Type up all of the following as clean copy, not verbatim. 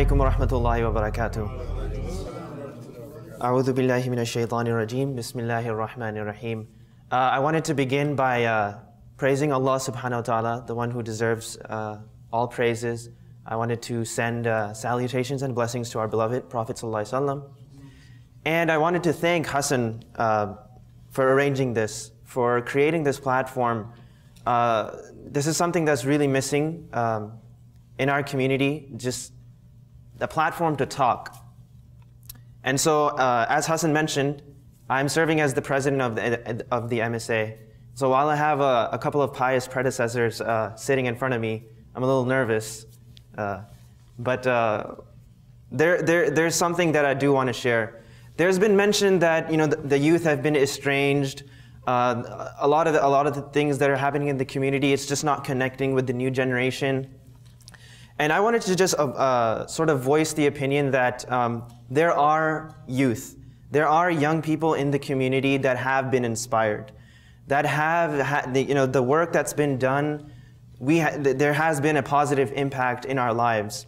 alaikum wa rahmatullahi wa barakatuh. A'udhu billahi minash shaitanir rajim. Bismillahir rahmanir rahim. I wanted to begin by praising Allah subhanahu wa ta'ala, the one who deserves all praises. I wanted to send salutations and blessings to our beloved Prophet sallallahu alaihi wasallam. And I wanted to thank Hassan for arranging this, for creating this platform. This is something that's really missing in our community, just the platform to talk. And so, as Hassan mentioned, I'm serving as the president of the MSA. So while I have a couple of pious predecessors sitting in front of me, I'm a little nervous. But there's something that I do want to share. There's been mention that the youth have been estranged. A lot of the things that are happening in the community, it's just not connecting with the new generation. And I wanted to just sort of voice the opinion that there are youth, there are young people in the community that have been inspired, that have had the work that's been done. There has been a positive impact in our lives.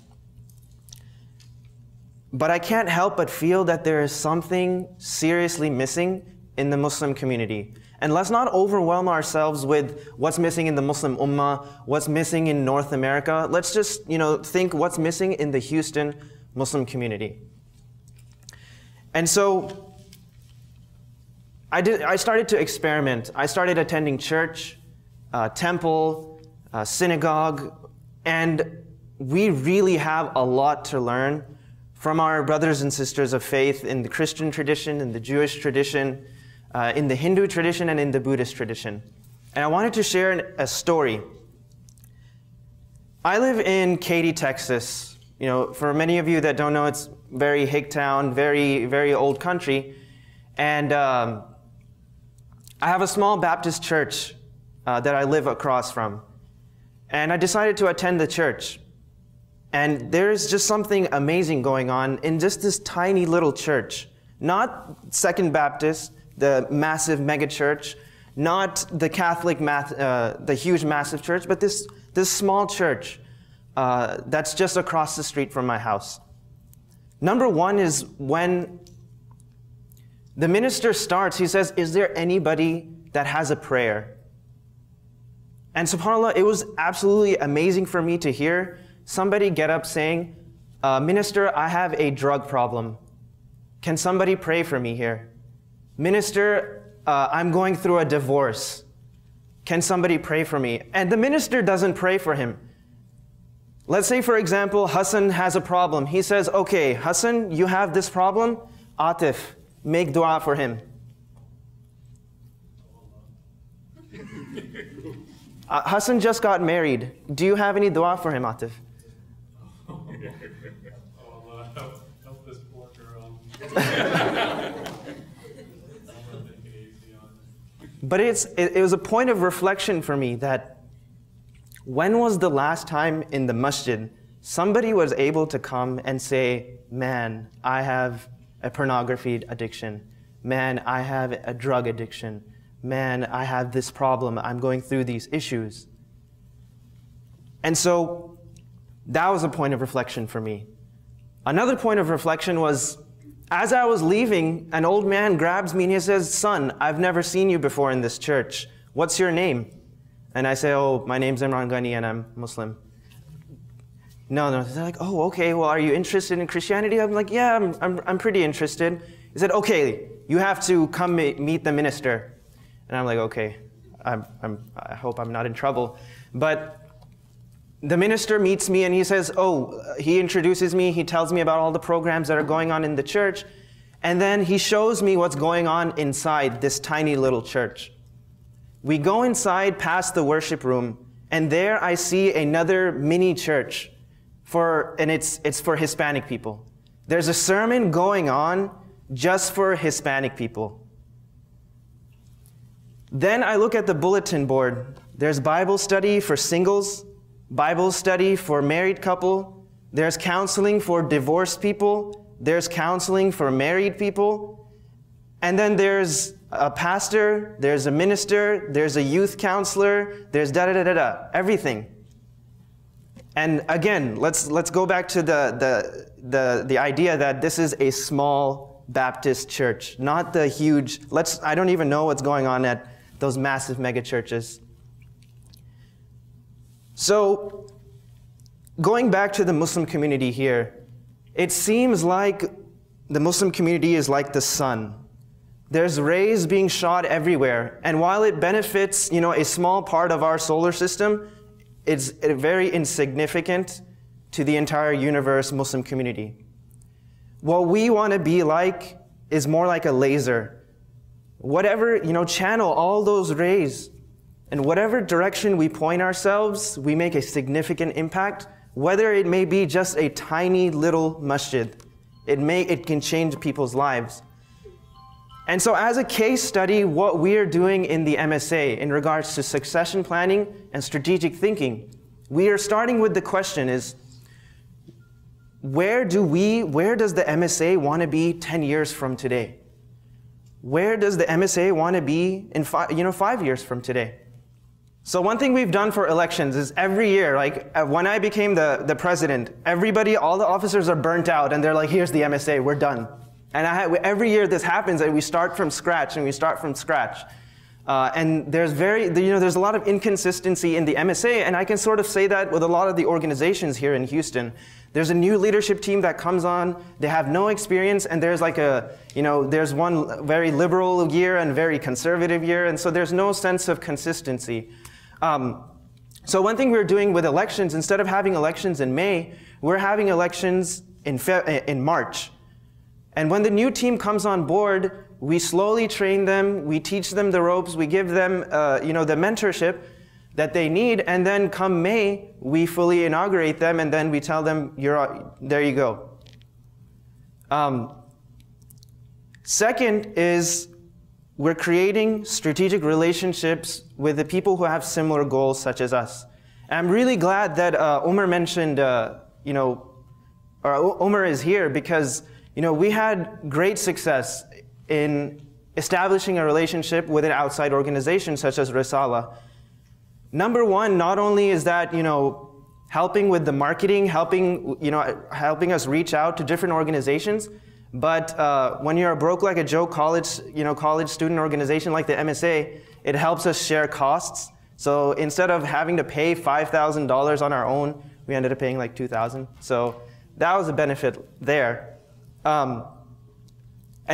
But I can't help but feel that there is something seriously missing in the Muslim community. And let's not overwhelm ourselves with what's missing in the Muslim Ummah, what's missing in North America. Let's just think what's missing in the Houston Muslim community. And so I started to experiment. I started attending church, temple, synagogue, and we really have a lot to learn from our brothers and sisters of faith in the Christian tradition, in the Jewish tradition, in the Hindu tradition, and in the Buddhist tradition. And I wanted to share a story. I live in Katy, Texas. For many of you that don't know, it's very hick town, very, very old country. And I have a small Baptist church that I live across from. And I decided to attend the church. And there's just something amazing going on in just this tiny little church. Not Second Baptist, the massive mega church, not the Catholic, the huge massive church, but this small church that's just across the street from my house. Number one is when the minister starts, he says, "Is there anybody that has a prayer?" And subhanAllah, it was absolutely amazing for me to hear somebody get up saying, "Minister, I have a drug problem. Can somebody pray for me here? Minister, I'm going through a divorce. Can somebody pray for me?" And the minister doesn't pray for him. Let's say, for example, Hassan has a problem. He says, "Okay, Hassan, you have this problem. Atif, make dua for him." Hassan just got married. Do you have any dua for him, Atif? Help this poor girl. But it was a point of reflection for me that when was the last time in the masjid somebody was able to come and say, "Man, I have a pornography addiction. Man, I have a drug addiction. Man, I have this problem. I'm going through these issues." And so that was a point of reflection for me. Another point of reflection was, as I was leaving, an old man grabs me and he says, "Son, I've never seen you before in this church. What's your name?" And I say, "Oh, my name's Imran Ghani and I'm Muslim." No. They're like, "Oh, okay, well, are you interested in Christianity?" I'm like, "Yeah, I'm pretty interested." He said, "Okay, you have to come meet the minister." And I'm like, "Okay, I hope I'm not in trouble." But the minister meets me and he says, he introduces me, he tells me about all the programs that are going on in the church, and then he shows me what's going on inside this tiny little church. We go inside past the worship room, and there I see another mini church, and it's for Hispanic people. There's a sermon going on just for Hispanic people. Then I look at the bulletin board. There's Bible study for singles, Bible study for married couple, there's counseling for divorced people, there's counseling for married people, and then there's a pastor, there's a minister, there's a youth counselor, there's da-da-da-da-da, everything. And again, let's go back to the idea that this is a small Baptist church, not the huge, I don't even know what's going on at those massive mega churches. So, going back to the Muslim community here, it seems like the Muslim community is like the sun. There's rays being shot everywhere, and while it benefits, a small part of our solar system, it's very insignificant to the entire universe Muslim community. What we want to be like is more like a laser. Whatever, channel all those rays, and whatever direction we point ourselves, we make a significant impact, whether it may be just a tiny little masjid. It can change people's lives. And so as a case study, what we are doing in the MSA in regards to succession planning and strategic thinking, we are starting with the question is, where does the MSA want to be 10 years from today? Where does the MSA want to be in 5 years from today? So one thing we've done for elections is every year, like when I became the president, all the officers are burnt out and they're like, here's the MSA, we're done. And every year this happens and we start from scratch and we start from scratch. And there's a lot of inconsistency in the MSA, and I can sort of say that with a lot of the organizations here in Houston. There's a new leadership team that comes on, they have no experience, and there's there's one very liberal year and very conservative year, and so there's no sense of consistency. So one thing we're doing with elections, instead of having elections in May, we're having elections in March. And when the new team comes on board, we slowly train them, we teach them the ropes, we give them the mentorship that they need, and then come May, we fully inaugurate them, and then we tell them, there you go. Second is, we're creating strategic relationships with the people who have similar goals such as us. And I'm really glad that Umar mentioned, Umar is here because we had great success in establishing a relationship with an outside organization such as Risala. Number one, not only is that helping with the marketing, helping us reach out to different organizations, but when you're a broke like a Joe college student organization like the MSA, it helps us share costs. So instead of having to pay $5,000 on our own, we ended up paying like $2,000. So that was a benefit there. And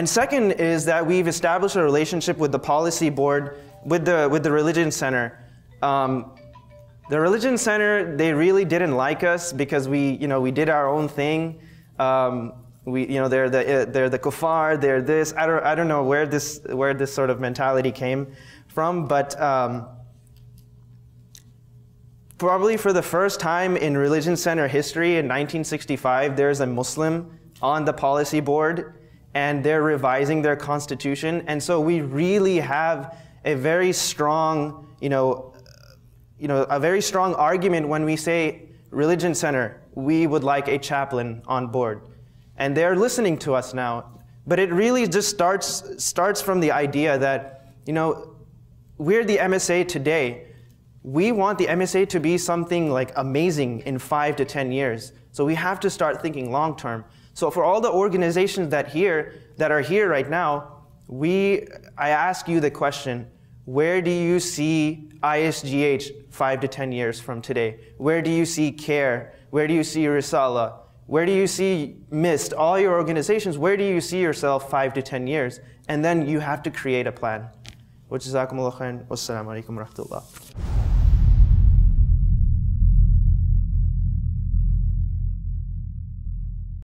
second is that we've established a relationship with the policy board, with the Religion Center. The Religion Center, they really didn't like us because we did our own thing. They're the kuffar, they're this. I don't know where this sort of mentality came from, but probably for the first time in Religion Center history in 1965, there's a Muslim on the policy board, and they're revising their constitution. And so we really have a very strong, a very strong argument when we say, Religion Center, we would like a chaplain on board. And they're listening to us now. But it really just starts from the idea that, we're the MSA today. We want the MSA to be something like amazing in 5 to 10 years. So we have to start thinking long term. So for all the organizations that are here right now, I ask you the question, where do you see ISGH 5 to 10 years from today? Where do you see CARE? Where do you see Risala? Where do you see MIST? All your organizations, where do you see yourself 5 to 10 years? And then you have to create a plan. Wa jazakumullah khairan. Wassalamu alaikum wa rahmatullah.